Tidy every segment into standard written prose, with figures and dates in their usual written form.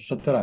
17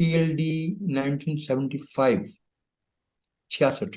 PLD 1975 66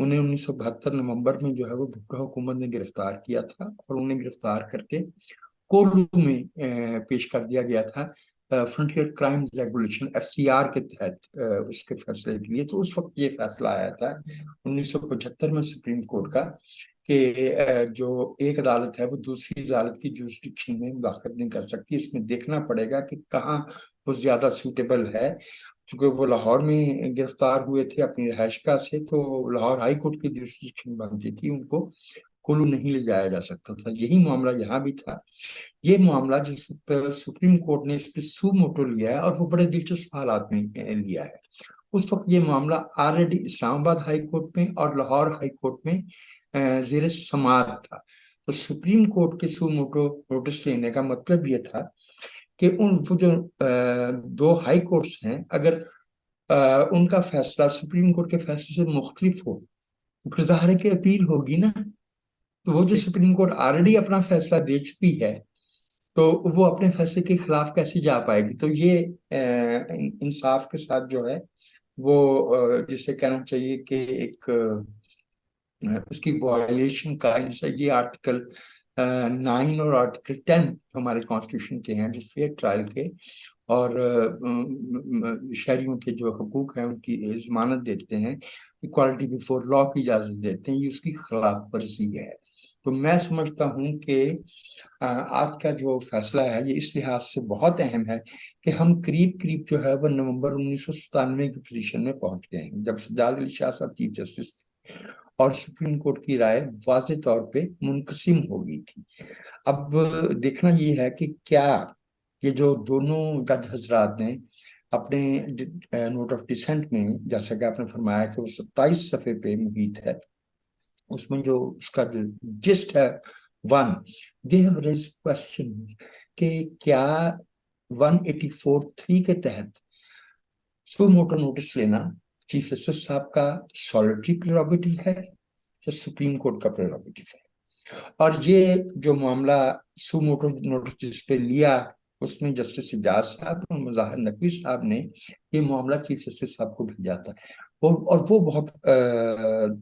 انہیں 1972 نومبر میں جو ہے وہ بھٹو حکومت نے گرفتار کیا تھا، اور انہیں گرفتار کر کے کولو میں پیش کر دیا گیا تھا فرنٹیئر کرائمز ریگولیشن FCR کے تحت اس کے فیصلے کے لیے۔ تو اس وقت یہ فیصلہ آیا تھا 1975 میں سپریم کورٹ کا کہ جو ایک عدالت ہے وہ دوسری عدالت کی جورسڈکشن میں مداخلت نہیں کر سکتی۔ اس میں دیکھنا پڑے گا کہ کہاں وہ زیادہ سوٹیبل ہے۔ چونکہ وہ لاہور میں گرفتار ہوئے تھے اپنی رہائش گاہ سے، تو لاہور ہائی کورٹ کی جورسڈکشن بنتی تھی، ان کو کولو نہیں لے جایا جا سکتا تھا۔ یہی معاملہ یہاں بھی تھا۔ یہ معاملہ جس وقت سپریم کورٹ نے اس پہ سو موٹو لیا ہے، اور وہ بڑے دلچسپ حالات میں لیا ہے، اس وقت یہ معاملہ آلریڈی اسلام آباد ہائی کورٹ میں اور لاہور ہائی کورٹ میں زیر سماعت تھا۔ تو سپریم کورٹ کے سو موٹو نوٹس لینے کا مطلب یہ تھا کہ وہ جو دو ہائی کورٹس ہیں، اگر ان کا فیصلہ سپریم کورٹ کے فیصلے سے مختلف ہو، پھر ظاہر ہے کہ اپیل ہوگی نا۔ تو وہ جو سپریم کورٹ آلریڈی اپنا فیصلہ دے چکی ہے، تو وہ اپنے فیصلے کے خلاف کیسے جا پائے گی؟ تو یہ انصاف کے ساتھ جو ہے وہ جسے کہنا چاہیے کہ ایک اس کی وائلیشن کا، جیسے یہ آرٹیکل 9 اور آرٹیکل 10 ہمارے کانسٹیٹیوشن کے ہیں، جو فیئر ٹرائل کے اور شہریوں کے جو حقوق ہیں ان کی ضمانت دیتے ہیں، ایکوالٹی بیفور لا کی اجازت دیتے ہیں، یہ اس کی خلاف ورزی ہے۔ تو میں سمجھتا ہوں کہ آج کا جو فیصلہ ہے یہ اس لحاظ سے بہت اہم ہے کہ ہم قریب قریب جو ہے وہ نومبر 1997 کی پوزیشن میں پہنچ گئے ہیں، جب سجاد علی شاہ صاحب چیف جسٹس اور سپریم کورٹ کی رائے واضح طور پہ منقسم ہو گئی تھی۔ اب دیکھنا یہ ہے کہ کیا یہ جو دونوں جج حضرات نے اپنے نوٹ آف ڈسینٹ میں، جیسا کہ آپ نے فرمایا کہ وہ 27 صفحے پہ محیط ہے، اس میں جو اس کا جو جسٹ ہے they have raised questions کہ کیا 184(3) کے تحت سو موٹو نوٹس لینا چیف جسٹس صاحب کا سالٹری پریروگیٹو ہے یا سپریم کورٹ کا پریروگیٹو ہے؟ اور یہ جو معاملہ سو موٹو نوٹس جس پہ لیا، اس میں جسٹس اجاز صاحب اور مظاہر نقوی صاحب نے یہ معاملہ چیف جسٹس صاحب کو بھیجا تھا، اور وہ بہت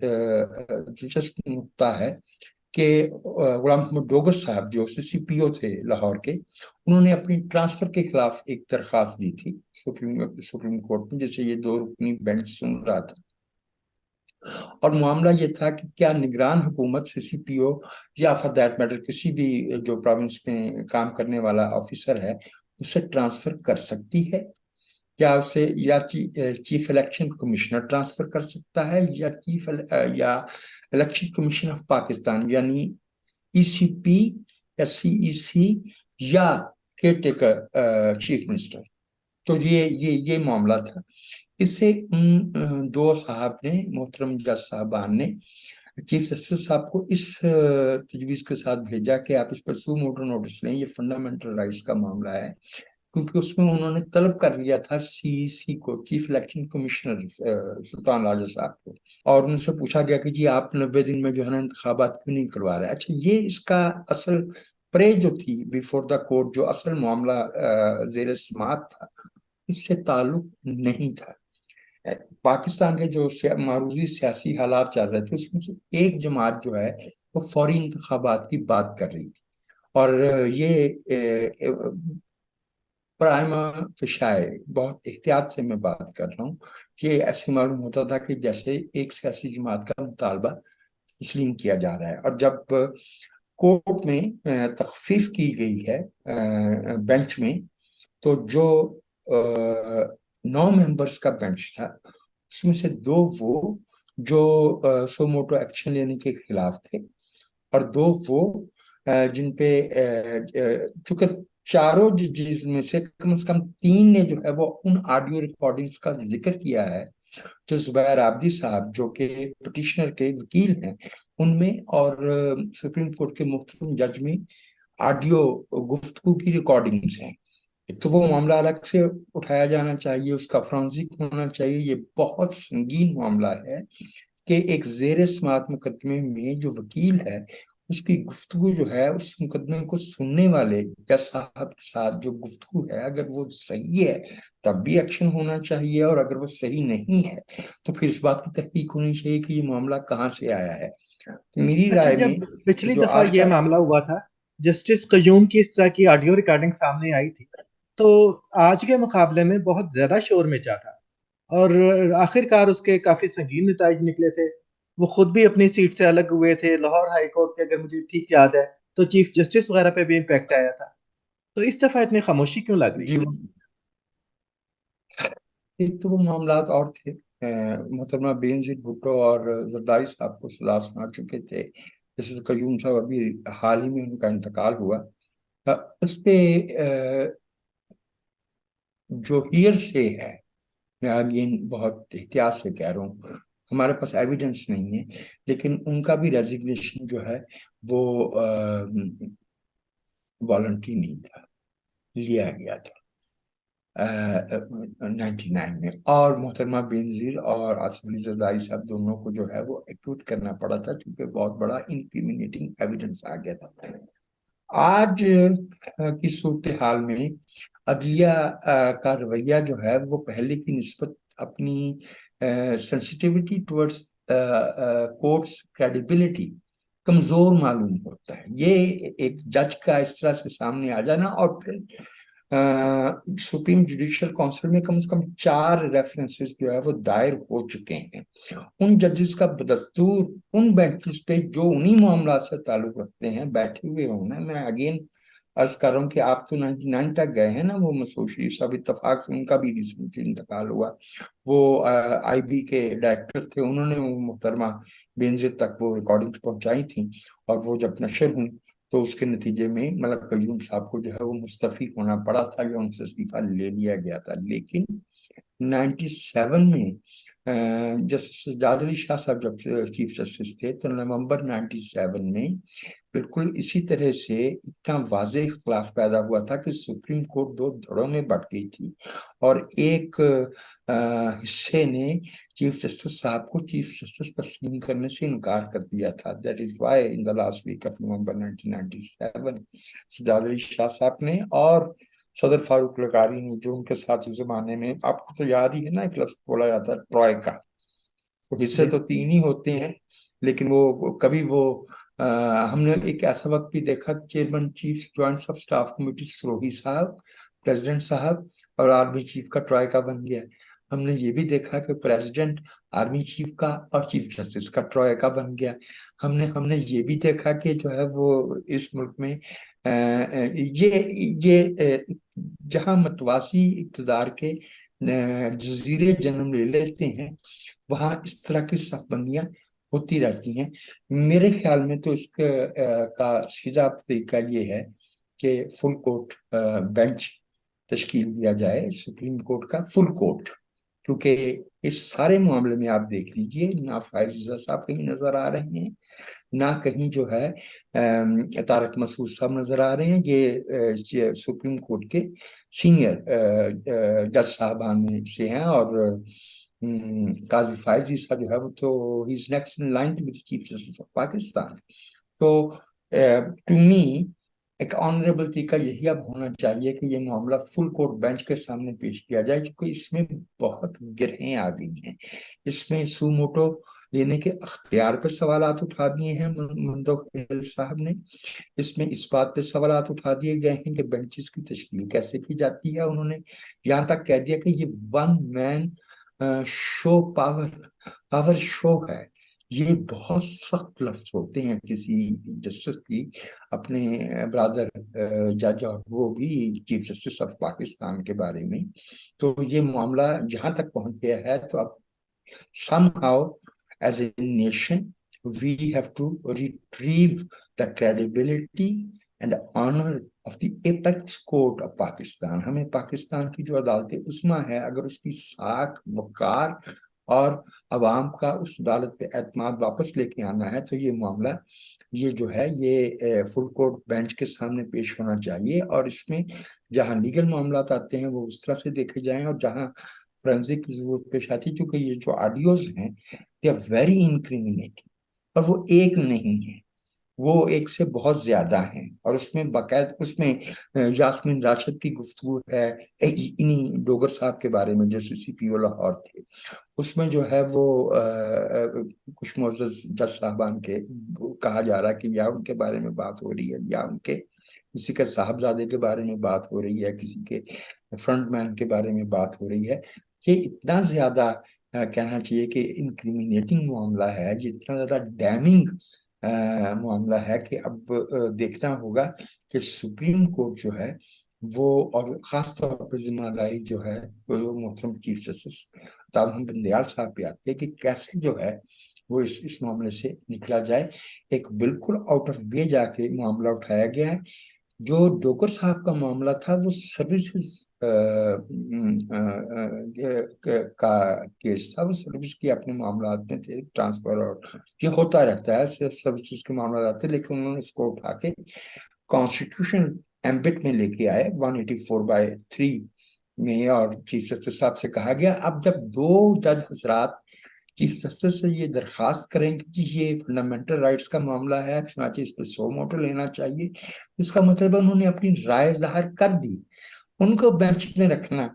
دلچسپ نقطہ ہے کہ غلام محمد ڈوگر صاحب جو CPO تھے لاہور کے، انہوں نے اپنی ٹرانسفر کے خلاف ایک درخواست دی تھی سپریم کورٹ میں، جسے یہ 2 رکنی بینچ سن رہا تھا، اور معاملہ یہ تھا کہ کیا نگران حکومت CPO یا فار دیٹ میٹر کسی بھی جو پروونس میں کام کرنے والا آفیسر ہے اسے ٹرانسفر کر سکتی ہے، یا اسے یا چیف الیکشن کمشنر ٹرانسفر کر سکتا ہے، یا الیکشن کمیشن آف پاکستان یعنی ECP یا CEC یا کیئر ٹیکر چیف منسٹر۔ تو یہ معاملہ تھا۔ اس سے ان 2 صاحب نے، محترم جج صاحبان نے چیف جسٹس صاحب کو اس تجویز کے ساتھ بھیجا کہ آپ اس پر سو موٹو نوٹس لیں، یہ فنڈامنٹل رائٹس کا معاملہ ہے، کیونکہ اس میں انہوں نے طلب کر لیا تھا CEC کو، چیف الیکشن کمشنر سلطان راجہ صاحب کو، اور ان سے پوچھا گیا کہ جی آپ 90 دن میں جو ہے نا انتخابات کیوں نہیں کروا رہے؟ اچھا، یہ اس کا اصل پرے جو تھی بیفور دا کورٹ، جو اصل معاملہ زیر سماعت تھا، اس سے تعلق نہیں تھا۔ پاکستان کے جو معروضی سیاسی حالات چل رہے تھے، اس میں سے ایک جماعت جو ہے وہ فوری انتخابات کی بات کر رہی تھی، اور یہ پرائما فشائے، بہت احتیاط سے میں بات کر رہا ہوں، یہ ایسے معلوم ہوتا تھا کہ جیسے ایک سیاسی جماعت کا مطالبہ تسلیم کیا جا رہا ہے۔ اور جب کورٹ میں تخفیف کی گئی ہے بینچ میں، تو جو 9 ممبرز کا بینچ تھا، اس میں سے 2 وہ جو سو موٹو ایکشن لینے کے خلاف تھے، اور 2 وہ جن پہ چونکہ چاروں ججز میں سے کم از کم 3 نے جو ہے وہ ان آڈیو ریکارڈنگز کا ذکر کیا ہے جو زبیر عابدی صاحب جو کہ پٹیشنر کے وکیل ہیں ان میں، اور سپریم کورٹ کے محترم جج میں آڈیو گفتگو کی ریکارڈنگز ہیں۔ تو وہ معاملہ الگ سے اٹھایا جانا چاہیے، اس کا فرانزک ہونا چاہیے۔ یہ بہت سنگین معاملہ ہے کہ ایک زیر سماعت مقدمے میں جو وکیل ہے اس کی گفتگو جو ہے اس مقدمے کو سننے والے جج صاحب کے ساتھ جو گفتگو ہے اگر وہ صحیح ہے تب بھی ایکشن ہونا چاہیے، اور اگر وہ صحیح نہیں ہے تو پھر اس بات کی تحقیق ہونی چاہیے کہ یہ معاملہ کہاں سے آیا ہے۔ تو میری اچھا، رائے جب میں پچھلی جو دفعہ آج یہ کا معاملہ ہوا تھا، جسٹس قیوم کی اس طرح کی آڈیو ریکارڈنگ سامنے آئی تھی، تو آج کے مقابلے میں بہت زیادہ شور مچا تھا، اور آخر کار اس کے کافی سنگین نتائج نکلے تھے۔ وہ خود بھی اپنی سیٹ سے الگ ہوئے تھے، لاہور ہائی کورٹ کے، اگر مجھے ٹھیک یاد ہے تو چیف جسٹس وغیرہ پہ بھی امپیکٹ آیا تھا۔ تو اس دفعہ اتنی خاموشی کیوں لگ رہی جی ہے؟ ایک تو وہ معاملات اور تھے، محترمہ بے نظیر بھٹو اور زرداری صاحب کو سزا سنا چکے تھے، جیسے قیوم صاحب ابھی حال ہی میں ان کا انتقال ہوا۔ اس پہ جو ہیئر سے ہے، میں اگین بہت احتیاط سے کہہ رہا ہوں، ہمارے پاس ایویڈنس نہیں ہے، لیکن ان کا بھی ریزگنیشن جو ہے وہ والنٹری نہیں تھا، لیا گیا تھا 99 میں، اور محترمہ بینظیر اور آصف علی زرداری صاحب دونوں کو جو ہے وہ ایکوٹ کرنا پڑا تھا کیونکہ بہت بڑا انکریمنیٹنگ ایویڈنس آ گیا تھا۔ آج کی صورتحال میں عدلیہ کا رویہ جو ہے وہ پہلے کی نسبت اپنی سینسٹیوٹی ٹورڈز کورٹس کریڈیبلٹی کمزور معلوم ہوتا ہے۔ یہ ایک جج کا اس طرح سے سامنے آ جانا، اور پھر سپریم جوڈیشل کونسل میں کم سے کم 4 ریفرنسز جو ہے وہ دائر ہو چکے ہیں ان ججز کا بدستور ان بینچز پہ جو انہی معاملات سے تعلق رکھتے ہیں بیٹھے ہوئے ہونا۔ میں اگین عرض کر رہا ہوں کہ آپ تو 99 تک گئے ہیں نا، وہ مسعود شریف صاحب اتفاق سے ان کا بھی ریسنٹلی انتقال ہوا، وہ آئی بی کے ڈائریکٹر تھے، انہوں نے وہ محترمہ بینظیر تک وہ ریکارڈنگز پہنچائی تھیں، اور وہ جب نشر ہوئی تو اس کے نتیجے میں ملک قیوم صاحب کو جو ہے وہ مستعفی ہونا پڑا تھا یا ان سے استعفیٰ لے لیا گیا تھا۔ لیکن 97 میں جسٹس سجاد علی شاہ صاحب جب چیف جسٹس تھے تو نومبر 97 میں بالکل اسی طرح سے اتنا واضح اختلاف پیدا ہوا تھا کہ سپریم کورٹ 2 دھڑوں میں بٹ گئی تھی، اور ایک حصے نے چیف جسٹس صاحب کو چیف جسٹس تسلیم کرنے سے انکار کر دیا تھا۔ That is why in the last week of November 1997 Sajjad Ali Shah صاحب نے اور صدر فاروق لغاری نے، جو ان کے ساتھ اس زمانے میں آپ کو تو یاد ہی ہے نا، ایک لفظ بولا جاتا ہے ٹرائے کا، تو حصے جی تو 3 ہی ہوتے ہیں، لیکن وہ کبھی وہ ہم نے ایک ایسا وقت بھی دیکھا chairman chief joint of staff committee Sirohi صاحب، پریزیڈنٹ صاحب اور آرمی چیف کا ٹرائے کا بن گیا۔ ہم نے یہ بھی دیکھا کہ پریزیڈنٹ، آرمی چیف کا اور چیف جسٹس کا ٹرائے کا بن گیا۔ ہم نے یہ بھی دیکھا کہ جو ہے وہ اس ملک میں یہ جہاں متواسی اقتدار کے جزیرے جنم لے لیتے ہیں وہاں اس طرح کی صف بندیاں ہوتی رہتی ہیں۔ میرے خیال میں تو اس کا سیدھا طریقہ یہ ہے کہ فل کورٹ بینچ تشکیل دیا جائے، سپریم کورٹ کا فل کورٹ، کیونکہ اس سارے معاملے میں آپ دیکھ لیجئے نہ فائز رضا صاحب کہیں نظر آ رہے ہیں، نہ کہیں جو ہے طارق مسعود صاحب نظر آ رہے ہیں۔ یہ سپریم کورٹ کے سینئر جج صاحبان میں سے ہیں، اور قاضی فائز عیسیٰ جو ہے وہ تو ہی is next in line to be chief justice of Pakistan. تو ٹو می ایک آنریبل طریقہ یہی اب ہونا چاہیے کہ یہ معاملہ فل کورٹ بینچ کے سامنے پیش کیا جائے، کیونکہ اس میں بہت گرہیں آ گئی ہیں۔ اس میں سو موٹو لینے کے اختیار پہ سوالات اٹھا دیے ہیں مندوق صاحب نے، اس میں اس بات پہ سوالات اٹھا دیے گئے ہیں کہ بینچز کی تشکیل کیسے کی جاتی ہے۔ انہوں نے یہاں تک کہہ دیا کہ یہ ون مین شو پاور شو ہے۔ یہ بہت سخت لفظ ہوتے ہیں کسی جسٹس کی اپنے برادر جج اور وہ بھی چیف جسٹس آف پاکستان کے بارے میں۔ تو یہ معاملہ جہاں تک پہنچ گیا ہے تو اب somehow as a nation we have to retrieve the credibility and honor of the apex court of Pakistan۔ ہمیں پاکستان کی جو عدالت عظمیٰ ہے اگر اس کی ساکھ وقار اور عوام کا اس عدالت پہ اعتماد واپس لے کے آنا ہے تو یہ معاملہ یہ جو ہے یہ فل کورٹ بینچ کے سامنے پیش ہونا چاہیے، اور اس میں جہاں لیگل معاملات آتے ہیں وہ اس طرح سے دیکھے جائیں، اور جہاں فرنزک کی ضرورت پیش آتی ہے، کیونکہ یہ جو آڈیوز ہیں they are very incriminating، اور وہ ایک نہیں ہے، وہ ایک سے بہت زیادہ ہیں، اور اس میں باقاعدہ اس میں یاسمین راشد کی گفتگو ہے انہی ڈوگر صاحب کے بارے میں جو سی پی او لاہور تھے. اس میں جو ہے وہ کچھ معزز جج صاحبان کے کہا جا رہا ہے کہ یا ان کے بارے میں بات ہو رہی ہے، یا ان کے کسی کے صاحبزادے کے بارے میں بات ہو رہی ہے، کسی کے فرنٹ مین کے بارے میں بات ہو رہی ہے. یہ اتنا زیادہ کہنا چاہیے کہ انکریمینیٹنگ معاملہ ہے، یہ اتنا زیادہ ڈیمنگ معاملہ ہے کہ اب دیکھنا ہوگا کہ سپریم کورٹ جو ہے وہ، اور خاص طور پر ذمہ داری جو ہے وہ محترم چیف جسٹس تابحم بندیال صاحب پہ آتی ہے کہ کیسے جو ہے وہ اس معاملے سے نکلا جائے. ایک بالکل آؤٹ آف وے جا کے معاملہ اٹھایا گیا ہے. جو ڈوگر صاحب کا معاملہ تھا وہ سروسز کا کیس تھا، وہ سروس کی اپنے معاملات میں تھے، ٹرانسفر اور یہ ہوتا رہتا ہے، صرف سروسز کے معاملات آتے، لیکن انہوں نے اس کو اٹھا کے کانسٹیٹیوشن ایمبٹ میں لے کے آئے 184/3 میں، اور چیف جسٹس صاحب سے کہا گیا اب جب دو جج حضرات چیف جسٹس سے یہ درخواست کریں کہ جی یہ فنڈامنٹل رائٹس کا معاملہ ہے، چنانچہ اس پہ سو موٹو لینا چاہیے، اس کا مطلب انہوں نے اپنی رائے ظاہر کر دی، ان کو بینچ میں رکھنا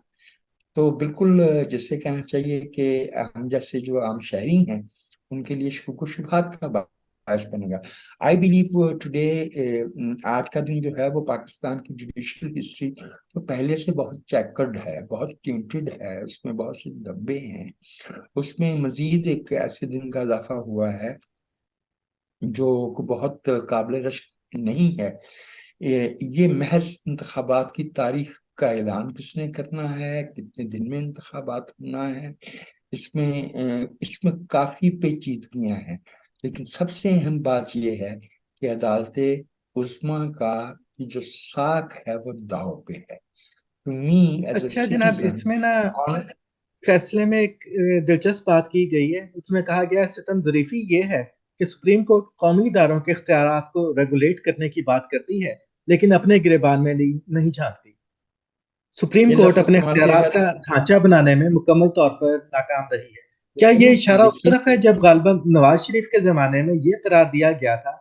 تو بالکل جیسے کہنا چاہیے کہ ہم جیسے جو عام شہری ہیں ان کے لیے شکوک و شبہات کا باعث بنے گا. آئی بلیو ٹوڈے آج کا دن جو ہے وہ پاکستان کی جوڈیشل ہسٹری تو پہلے سے بہت چیکرڈ ہے، بہت ٹیونٹڈ ہے، اس میں بہت سے دبے ہیں. اس میں مزید ایک ایسے دن کا اضافہ ہوا ہے جو بہت قابل رشک نہیں ہے. یہ محض انتخابات کی تاریخ کا اعلان کس نے کرنا ہے، کتنے دن میں انتخابات ہونا ہے، اس میں کافی پیچیدگیاں ہیں، لیکن سب سے اہم بات یہ ہے کہ عدالت عظمیٰ کا جو ساکھ ہے وہ داؤ پہ ہے. ایز اے اچھا جناب، سٹیزن اس میں نا فیصلے میں ایک دلچسپ بات کی گئی ہے. اس میں کہا گیا ستم ظریفی یہ ہے کہ سپریم کورٹ قومی اداروں کے اختیارات کو ریگولیٹ کرنے کی بات کرتی ہے لیکن اپنے گریبان میں نہیں جھانکتی. سپریم یہ کورٹ لفظ اپنے استعمال کیا اختیارات کا جاتا ڈھانچہ بنانے میں مکمل طور پر ناکام رہی ہے. کیا یہ ہے. اشارہ اس دیکھیے طرف ہے جب غالباً نواز شریف کے زمانے میں یہ قرار دیا گیا تھا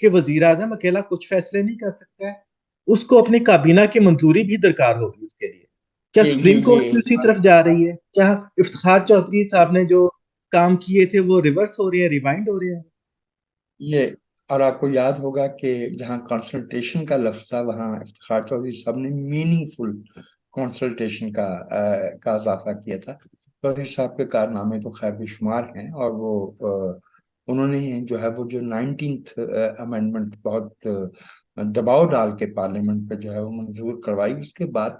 کہ وزیر اعظم اکیلا کچھ فیصلے نہیں کر سکتا ہے، اس کو اپنی کابینہ کی منظوری بھی درکار ہوگی اس کے لیے؟ کیا یہ سپریم یہ کورٹ یہ بھی اسی طرف جا رہی ہے؟ کیا افتخار چودھری صاحب نے جو کام کیے تھے وہ ریورس ہو رہے ہیں، ریوائنڈ ہو رہے ہیں؟ یہ اور آپ کو یاد ہوگا کہ جہاں کنسلٹیشن کا لفظ تھا وہاں افتخار چودھری صاحب نے میننگ فل کنسلٹیشن کا اضافہ کیا تھا. چودھری صاحب کے کارنامے تو خیر بے شمار ہیں، اور وہ انہوں نے جو ہے وہ جو 19th امینڈمنٹ بہت دباؤ ڈال کے پارلیمنٹ پہ جو ہے وہ منظور کروائی. اس کے بعد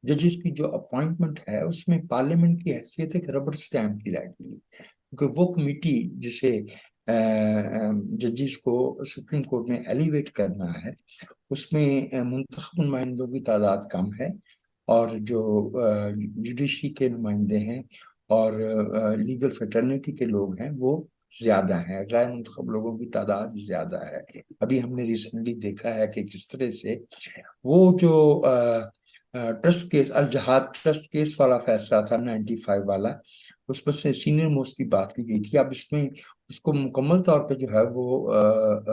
ججز کی جو اپوائنٹمنٹ ہے اس میں پارلیمنٹ کی حیثیت ایک ربڑ سٹیمپ کی رہ گئی، کیونکہ وہ کمیٹی جسے ججز کو سپریم کورٹ میں ایلیویٹ کرنا ہے اس میں منتخب نمائندوں کی تعداد کم ہے، اور جو جوڈیشری کے نمائندے ہیں اور لیگل فیٹرنیٹی کے لوگ ہیں وہ زیادہ ہیں، غیر منتخب لوگوں کی تعداد زیادہ ہے. ابھی ہم نے ریسنٹلی دیکھا ہے کہ کس طرح سے وہ جو ٹرسٹ کیس الجہاد ٹرسٹ کیس والا فیصلہ تھا 95 والا، اس پر سے سینئر موسٹ کی بات کی گئی تھی، اب اس میں اس کو مکمل طور پہ جو ہے وہ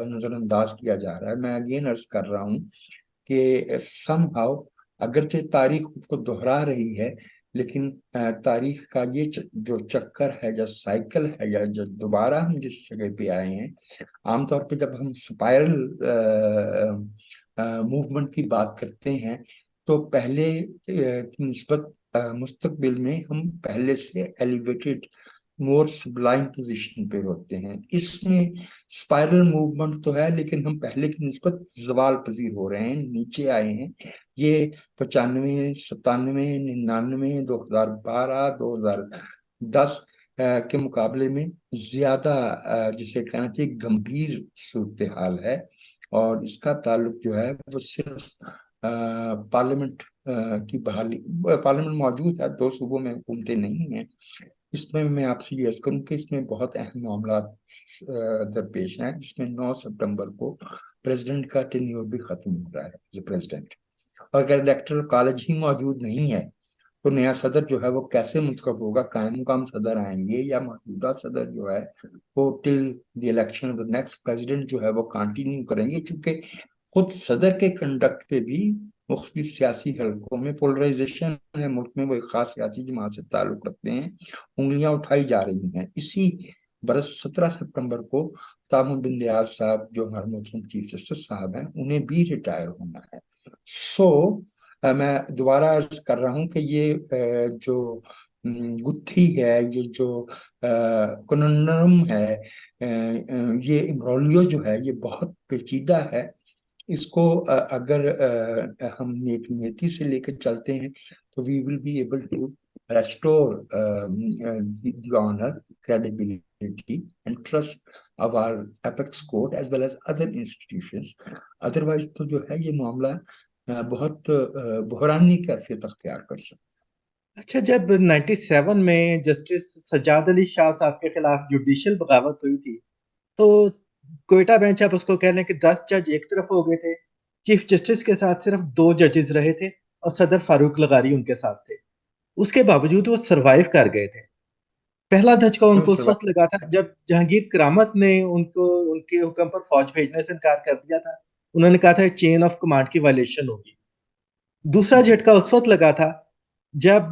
نظر انداز کیا جا رہا ہے. میں اگین عرض کر رہا ہوں کہ سم ہاؤ اگرچہ تاریخ خود کو دہرا رہی ہے، لیکن تاریخ کا یہ جو چکر ہے یا سائیکل ہے یا جو دوبارہ ہم جس جگہ پہ آئے ہیں، عام طور پہ جب ہم سپائرل موومنٹ کی بات کرتے ہیں تو پہلے کی نسبت مستقبل میں ہم پہلے سے ایلیویٹڈ مور سبلائم پوزیشن پہ ہوتے ہیں. اس میں سپائرل موومنٹ تو ہے لیکن ہم پہلے کی نسبت زوال پذیر ہو رہے ہیں، نیچے آئے ہیں. یہ 95 97 99 2012 2010 کے مقابلے میں زیادہ جسے کہنا چاہیے گمبھیر صورتحال ہے، اور اس کا تعلق جو ہے وہ صرف پارلیمنٹ کی بحالی. پارلیمنٹ موجود ہے، 2 صوبوں میں حکومتیں نہیں ہیں. اس میں آپ سے یہ عرض کروں کہ اس میں بہت اہم معاملات درپیش ہیں، جس میں 9 ستمبر کو پریزیڈنٹ کا ٹینیور بھی ختم ہو رہا ہے ایز اے پریزیڈنٹ، اور اگر الیکٹرل کالج ہی موجود نہیں ہے تو نیا صدر جو ہے وہ کیسے منتخب ہوگا؟ قائم مقام صدر آئیں گے یا موجودہ صدر جو ہے وہ ٹل دی الیکشن آف نیکسٹ پریزیڈنٹ جو ہے وہ کنٹینیو کریں گے؟ کیونکہ خود صدر کے کنڈکٹ پہ بھی مختلف سیاسی حلقوں میں پولرائزیشن ہے ملک میں، وہ ایک خاص سیاسی جماعت سے تعلق رکھتے ہیں، انگلیاں اٹھائی جا رہی ہیں۔ اسی برس 17 ستمبر کو تامل بن دیال صاحب جو ہمارے محترم چیف جسٹس صاحب ہیں انہیں بھی ریٹائر ہونا ہے۔ میں دوبارہ عرض کر رہا ہوں کہ یہ جو گتھی ہے، یہ جو کننڈرم ہے، یہ امبرولیو جو ہے یہ بہت پیچیدہ ہے۔ اس کو اگر ہم نیک نیتی سے لے کر چلتے ہیں تو we will be able to restore the honour, credibility and trust of our apex court as well as other institutions. otherwise تو جو ہے یہ معاملہ بہت بحرانی کیفیت اختیار کر سکتا۔ اچھا، جب 97 میں جسٹس سجاد علی شاہ صاحب کے خلاف جوڈیشل بغاوت ہوئی تھی تو کوئٹہ بینچ، آپ اس کو کہہ لیں کہ 10 جج ایک طرف ہو گئے تھے، چیف جسٹس کے ساتھ صرف 2 ججز رہے تھے اور صدر فاروق لغاری ان کے ساتھ تھے۔ اس کے باوجود وہ سروائیو کر گئے تھے۔ پہلا دھچکا ان کو اس وقت لگا تھا جب جہانگیر کرامت نے ان کو ان کے حکم پر فوج بھیجنے سے انکار کر دیا تھا۔ انہوں نے کہا تھا چین آف کمانڈ کی وائلیشن ہوگی۔ دوسرا جھٹکا اس وقت لگا تھا جب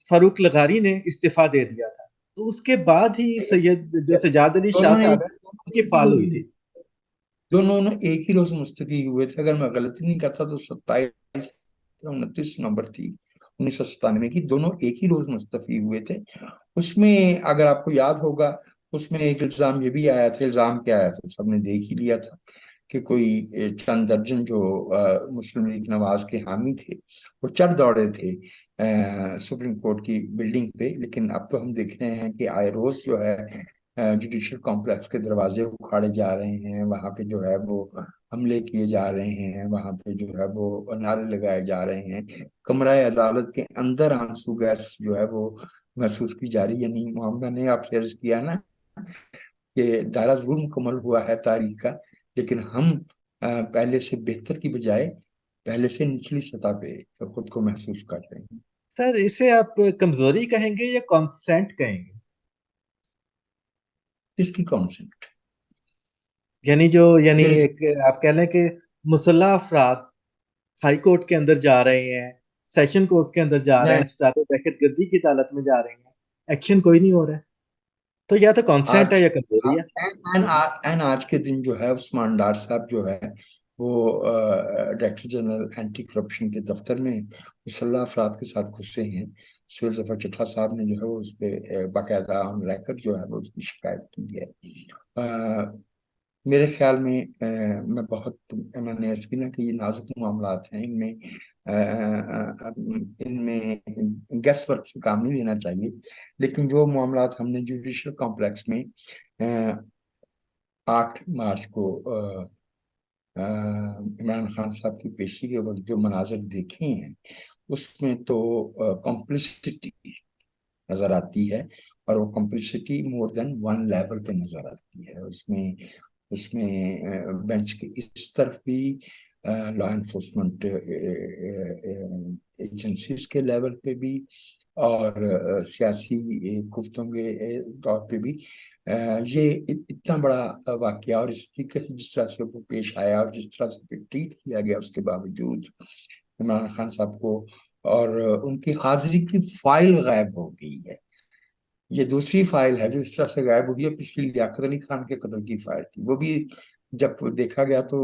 فاروق لغاری نے استعفیٰ دے دیا تھا، تو اس کے بعد ہی جو سجاد علی شاہ صاحب ہیں ان کی فال ہوئی تھی۔ دونوں ایک ہی روز مستعفی ہوئے تھے، اگر میں غلطی نہیں کرتا تو 29 نومبر تھی 1997 کی، دونوں ایک ہی روز مستعفی ہوئے تھے۔ اس میں اگر آپ کو یاد ہوگا اس میں ایک الزام یہ بھی آیا تھا، الزام کیا آیا تھا سب نے دیکھ ہی لیا تھا کہ کوئی چند درجن جو مسلم لیگ نواز کے حامی تھے وہ چڑھ دوڑے تھے سپریم کورٹ کی بلڈنگ پہ، لیکن اب تو ہم دیکھ رہے ہیں کہ آئے روز جو ہے جوڈیشل کمپلیکس کے دروازے اکھاڑے جا رہے ہیں، وہاں پہ جو ہے وہ حملے کیے جا رہے ہیں، وہاں پہ جو ہے وہ نعرے لگائے جا رہے ہیں، کمرہ عدالت کے اندر آنسو گیس جو ہے وہ محسوس کی جا رہی ہے۔ یعنی معاملہ نے آپ سے عرض کیا نا کہ دائرہ ضرور مکمل ہوا ہے تاریخ کا، لیکن ہم پہلے سے بہتر کی بجائے پہلے سے نچلی سطح پہ خود کو محسوس کر رہے ہیں۔ سر، اسے آپ کمزوری کہیں گے یا کانسنٹ کہیں گے؟ اس کی کانسنٹ یعنی ایک آپ کہہ لیں کہ مسلح افراد ہائی کورٹ کے اندر جا رہے ہیں، سیشن کورٹ کے اندر جا رہے ہیں، دہشت گردی کی عدالت میں جا رہے ہیں، ایکشن کوئی نہیں ہو رہا ہے، تو یا تو کانسنٹ ہے یا کمزوری ہے۔ آج کے دن جو ہے عثمان ڈار صاحب جو ہے وہ ڈائریکٹر جنرل اینٹی کرپشن کے دفتر میں مسلح افراد کے ساتھ گھسے ہیں۔ سہیل ظفر چٹھا صاحب نے جو ہے وہ اس پہ باقاعدہ آن ریکارڈ جو ہے وہ اس کی شکایت کی ہے۔ میرے خیال میں میں نے عرض کی نا کہ یہ نازک معاملات ہیں، ان میں گیس ورک سے کام نہیں لینا چاہیے، لیکن جو معاملات ہم نے جوڈیشل کمپلیکس میں 8 مارچ کو عمران خان صاحب کی پیشی کے وقت جو مناظر دیکھے ہیں اس میں تو کمپلسٹی نظر آتی ہے، اور وہ کمپلسٹی مور دین ون لیول پہ نظر آتی ہے۔ اس میں بینچ کے اس طرف بھی لا انفورسمنٹ ایجنسیز کے لیول پہ بھی اور سیاسی گفتوں کے طور پہ بھی یہ اتنا بڑا واقعہ اور اس طریقے سے جس طرح سے وہ پیش آیا اور جس طرح سے ٹریٹ کیا گیا اس کے باوجود عمران خان صاحب کو، اور ان کی حاضری کی فائل غائب ہو گئی ہے۔ یہ دوسری فائل ہے جو اس طرح سے غائب ہو گئی ہے۔ پچھلی لیاقت علی خان کے قتل کی فائل تھی، وہ بھی جب دیکھا گیا تو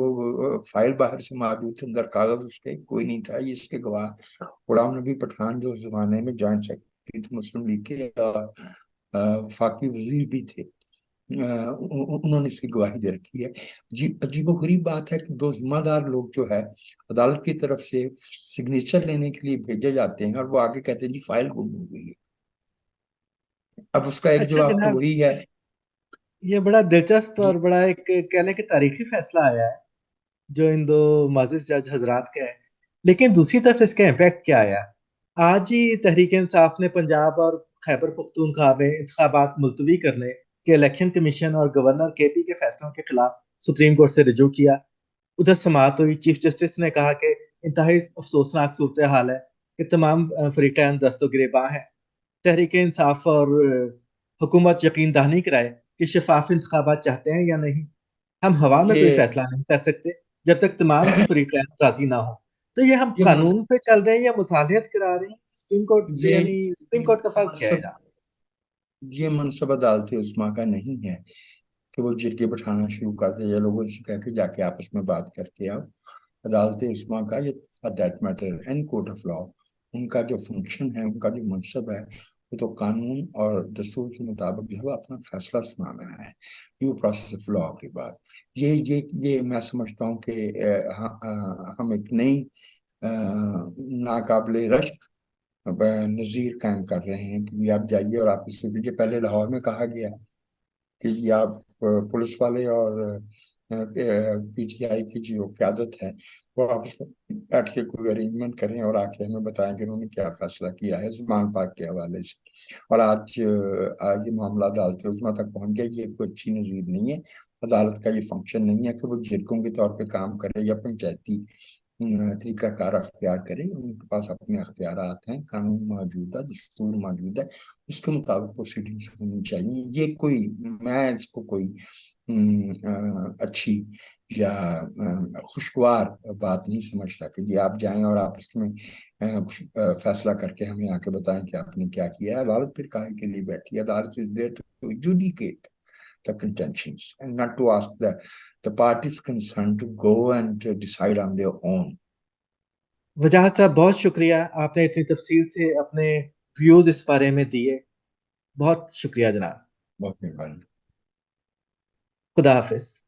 فائل باہر سے موجود تھے، اندر کاغذ اس کے کوئی نہیں تھا۔ یہ اس کے گواہ غلام نبی پٹھان جو اس زمانے میں جوائنٹ سیکرٹری تھے مسلم لیگ کے اور وفاقی وزیر بھی تھے، انہوں نے اس کی گواہی دے رکھی ہے۔ عجیب و غریب بات ہے کہ 2 ذمہ دار لوگ جو ہے عدالت کی طرف سے سگنیچر لینے کے لیے بھیجے جاتے ہیں اور وہ آگے کہتے ہیں جی فائل گم ہو گئی ہے۔ اب اس کا ایک اچھا جواب تو جناب، وہی ہے۔ یہ بڑا دلچسپ جی اور بڑا ایک کہنے کہ تاریخی فیصلہ آیا ہے جو ان 2 معزز جج حضرات کا ہے، لیکن دوسری طرف اس کا امپیکٹ کیا آیا؟ آج ہی تحریک انصاف نے پنجاب اور خیبر پختونخوا میں انتخابات ملتوی کرنے کے الیکشن کمیشن اور گورنر کے پی کے فیصلوں کے خلاف سپریم کورٹ سے رجوع کیا۔ ادھر سماعت ہوئی، چیف جسٹس نے کہا کہ انتہائی افسوسناک صورتحال ہے کہ تمام فریقین دست و گریباں ہیں۔ تحریک انصاف اور حکومت یقین دہانی کرائے کہ شفاف انتخابات چاہتے ہیں یا نہیں۔ ہم ہوا میں کوئی یہ فیصلہ نہیں کر سکتے جب تک تمام فریقین راضی نہ ہوں۔ تو یہ ہم یہ منص قانون پہ چل رہے ہیں یا مصالحت کرا رہے ہیں؟ سپریم کورٹ یہ یعنی سپریم کورٹ کا فرض کیا ہے منصب یہاں؟ یہ منصب عدالت عظمیٰ کا نہیں ہے کہ وہ جرگے بٹھانا شروع کر دے یا لوگوں سے کہہ کے جا کے آپس میں بات کر کے آؤ۔ عدالت عظمیٰ کا یہ for that matter and court of law, ان کا جو فنکشن ہے، ان کا جو منصب ہے، وہ تو قانون اور دستور کے مطابق جو ہے وہ اپنا فیصلہ سنانا ہے ڈیو پروسیس آف لا کے بعد۔ یہ میں سمجھتا ہوں کہ ہم ایک نئی ناقابل رشک نظیر قائم کر رہے ہیں کہ آپ جائیے اور آپ اس سے پہلے لاہور میں کہا گیا کہ یہ آپ پولیس والے اور پی ٹی آئی کی جو قیادت ہے وہ آپس میں بیٹھ کے کوئی ارینجمنٹ کریں اور آ کے ہمیں بتائیں کہ انہوں نے کیا فیصلہ کیا ہے زمان پاک کے حوالے سے۔ اور آج یہ معاملہ عدالت عظمیٰ تک پہنچ گیا، یہ کوئی اچھی نظیر نہیں ہے۔ عدالت کا یہ فنکشن نہیں ہے کہ وہ جرگوں کے طور پہ کام کرے یا پنچایتی طریقہ کار اختیار کرے۔ ان کے پاس اپنے اختیارات ہیں، قانون موجود ہے، دستور موجود ہے، اس کے مطابق پروسیڈنگز ہونی چاہیے۔ یہ کوئی میں اس کو کوئی اچھی یا خوشگوار بات نہیں سمجھتا کہ جی آپ جائیں اور آپ اس میں فیصلہ کر کے ہمیں آ کے بتائیں کہ آپ نے کیا کیا ہے۔ عدالت پھر کاہے کے لیے بیٹھی ہے؟ عدالت is there to adjudicate the contentions and not to ask the parties concerned to go and decide on their own. وجاہت صاحب بہت شکریہ، آپ نے اتنی تفصیل سے اپنے ویوز اس بارے میں دیے، بہت شکریہ جناب۔ بہت مہربانی۔ خدا حافظ۔